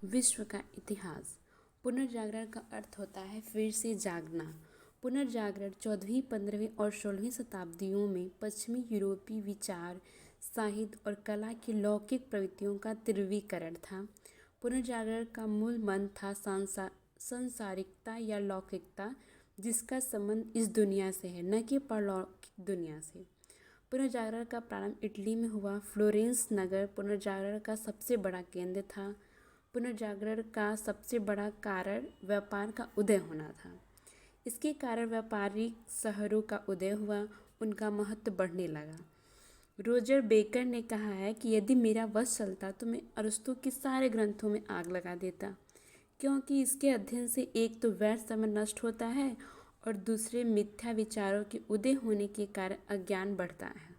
विश्व का इतिहास। पुनर्जागरण का अर्थ होता है फिर से जागना। पुनर्जागरण 14वीं, 15वीं और 16वीं शताब्दियों में पश्चिमी यूरोपीय विचार, साहित्य और कला की लौकिक प्रवृत्तियों का तीव्रीकरण था। पुनर्जागरण का मूल मंत्र था सांसारिकता या लौकिकता, जिसका संबंध इस दुनिया से है, न कि परलौकिक दुनिया से। पुनर्जागरण का प्रारंभ इटली में हुआ। फ्लोरेंस नगर पुनर्जागरण का सबसे बड़ा केंद्र था। पुनर्जागरण का सबसे बड़ा कारण व्यापार का उदय होना था। इसके कारण व्यापारिक शहरों का उदय हुआ, उनका महत्व बढ़ने लगा। रोजर बेकर ने कहा है कि यदि मेरा वश चलता तो मैं अरस्तु के सारे ग्रंथों में आग लगा देता, क्योंकि इसके अध्ययन से एक तो व्यर्थ समय नष्ट होता है और दूसरे मिथ्या विचारों के उदय होने के कारण अज्ञान बढ़ता है।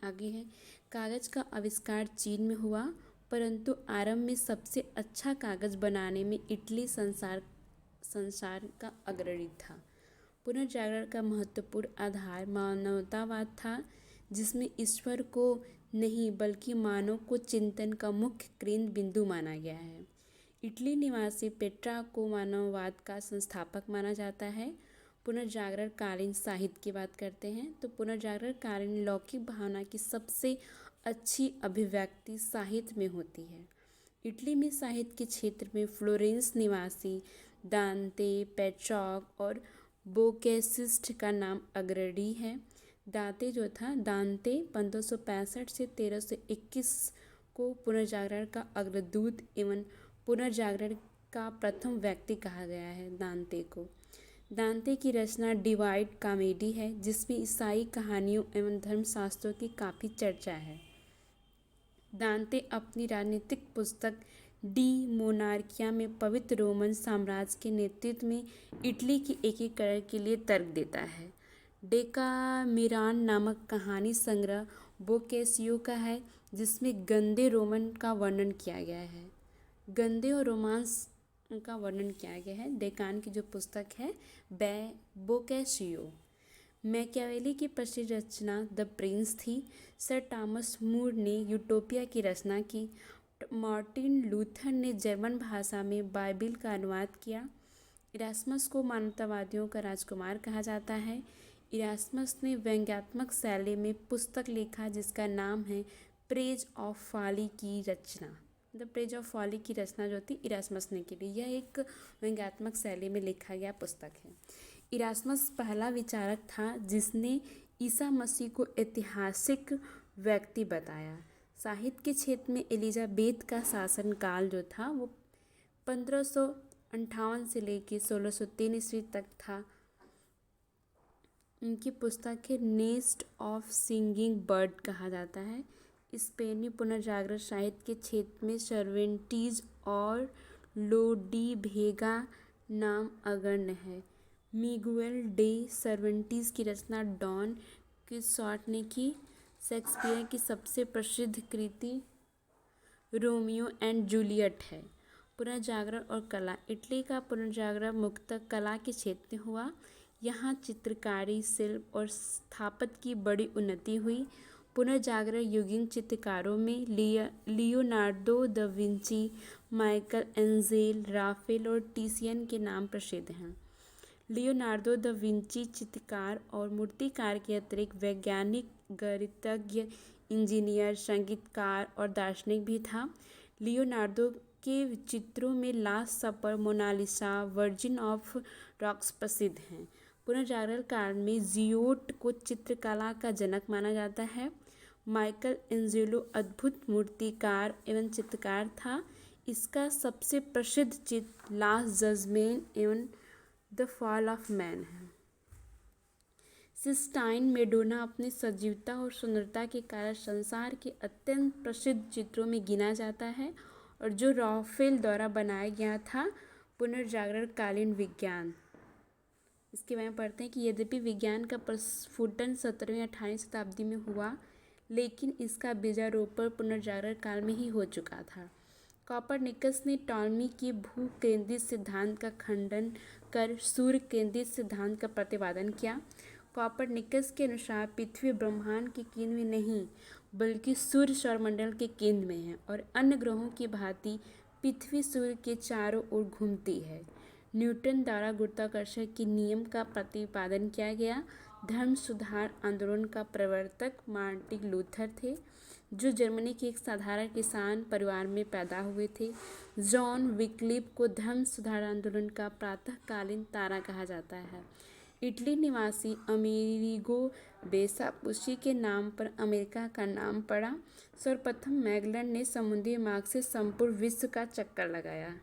आगे है, कागज का आविष्कार चीन में हुआ, परंतु आरंभ में सबसे अच्छा कागज बनाने में इटली संसार का अग्रणी था। पुनर्जागरण का महत्वपूर्ण आधार मानवतावाद था, जिसमें ईश्वर को नहीं बल्कि मानव को चिंतन का मुख्य केंद्र बिंदु माना गया है। इटली निवासी पेट्रा को मानववाद का संस्थापक माना जाता है। पुनर्जागरण कालीन साहित्य की बात करते हैं तो पुनर्जागरण कालीन लौकिक भावना की सबसे अच्छी अभिव्यक्ति साहित्य में होती है। इटली में साहित्य के क्षेत्र में फ्लोरेंस निवासी दांते, पेट्रॉक और बोकेसिस्ट का नाम अग्रणी है। दांते 1565 से 1321 को पुनर्जागरण का अग्रदूत एवं पुनर्जागरण का प्रथम व्यक्ति कहा गया है। दांते की रचना डिवाइन कॉमेडी है, जिसमें ईसाई कहानियों एवं धर्मशास्त्रों की काफ़ी चर्चा है। दांते अपनी राजनीतिक पुस्तक डी मोनार्किया में पवित्र रोमन साम्राज्य के नेतृत्व में इटली के एकीकरण के लिए तर्क देता है। डेकामेरॉन नामक कहानी संग्रह बोकेसियो का है, जिसमें गंदे रोमन का वर्णन किया गया है। गंदे और रोमांस का वर्णन किया गया है। डेकान की जो पुस्तक है बोकेसियो। मैकियावेली की प्रसिद्ध रचना द प्रिंस थी। सर टॉमस मूर ने यूटोपिया की रचना की। मार्टिन लूथर ने जर्मन भाषा में बाइबिल का अनुवाद किया। इरास्मस को मानवतावादियों का राजकुमार कहा जाता है। इरास्मस ने व्यंग्यात्मक शैली में पुस्तक लिखा, जिसका नाम है प्रेज ऑफ फॉली की रचना। द प्रेज ऑफ फॉली की रचना जो थी इरास्मस ने की, यह एक व्यंग्यात्मक शैली में लिखा गया पुस्तक है। इरास्मस पहला विचारक था जिसने ईसा मसीह को ऐतिहासिक व्यक्ति बताया। साहित्य के क्षेत्र में एलिजाबेथ का शासनकाल जो था वो 1558 से लेकर 1603 ईस्वी तक था। उनकी पुस्तक है नेस्ट ऑफ सिंगिंग बर्ड कहा जाता है। स्पेनी पुनर्जागरण साहित्य के क्षेत्र में सर्वेंटीज और लोडी भेगा नाम अग्रणी है। मिगुएल डे सर्वेंटीज की रचना डॉन किक्सॉट ने की। शेक्सपियर की सबसे प्रसिद्ध कृति रोमियो एंड जूलियट है। पुनर्जागरण और कला। इटली का पुनर्जागरण मुख्यतः कला के क्षेत्र में हुआ। यहाँ चित्रकारी, शिल्प और स्थापत्य की बड़ी उन्नति हुई। पुनर्जागरण युगीन चित्रकारों में Leonardo da Vinci, Michelangelo, Raphael और टिसियन के नाम प्रसिद्ध हैं। लियोनार्डो द विंची चित्रकार और मूर्तिकार के अतिरिक्त वैज्ञानिक, गणितज्ञ, इंजीनियर, संगीतकार और दार्शनिक भी था। लियोनार्डो के चित्रों में Last Supper, Mona Lisa, Virgin of Rocks प्रसिद्ध हैं। पुनर्जागरण काल में जियोट को चित्रकला का जनक माना जाता है। माइकल एंजेलो अद्भुत मूर्तिकार एवं चित्रकार था। इसका सबसे प्रसिद्ध चित्र लास्ट जजमेंट एवं द फॉल ऑफ मैन है। सिस्टाइन मेडोना अपनी सजीवता और सुंदरता के कारण संसार के अत्यंत प्रसिद्ध चित्रों में गिना जाता है और जो राफेल द्वारा बनाया गया था। पुनर्जागरण कालीन विज्ञान। इसके बारे में पढ़ते हैं कि यद्यपि विज्ञान का प्रस्फुटन 17वीं 18वीं शताब्दी में हुआ, लेकिन इसका बीजारोपण पुनर्जागरण काल में ही हो चुका था। कॉपरनिकस ने टॉलमी की भू केंद्रित सिद्धांत का खंडन कर सूर्य केंद्रित सिद्धांत का प्रतिपादन किया। कॉपरनिकस के अनुसार पृथ्वी ब्रह्मांड के केंद्र में नहीं बल्कि सूर्य सौरमंडल के केंद्र में है और अन्य ग्रहों की भांति पृथ्वी सूर्य के चारों ओर घूमती है। न्यूटन द्वारा गुरुत्वाकर्षण के नियम का प्रतिपादन किया गया। धर्म सुधार आंदोलन का प्रवर्तक मार्टिन लूथर थे, जो जर्मनी के एक साधारण किसान परिवार में पैदा हुए थे। जॉन विक्लिफ को धर्म सुधार आंदोलन का प्रातःकालीन तारा कहा जाता है। इटली निवासी अमेरिगो वेस्पुची के नाम पर अमेरिका का नाम पड़ा। सर्वप्रथम मैगलन ने समुद्री मार्ग से संपूर्ण विश्व का चक्कर लगाया।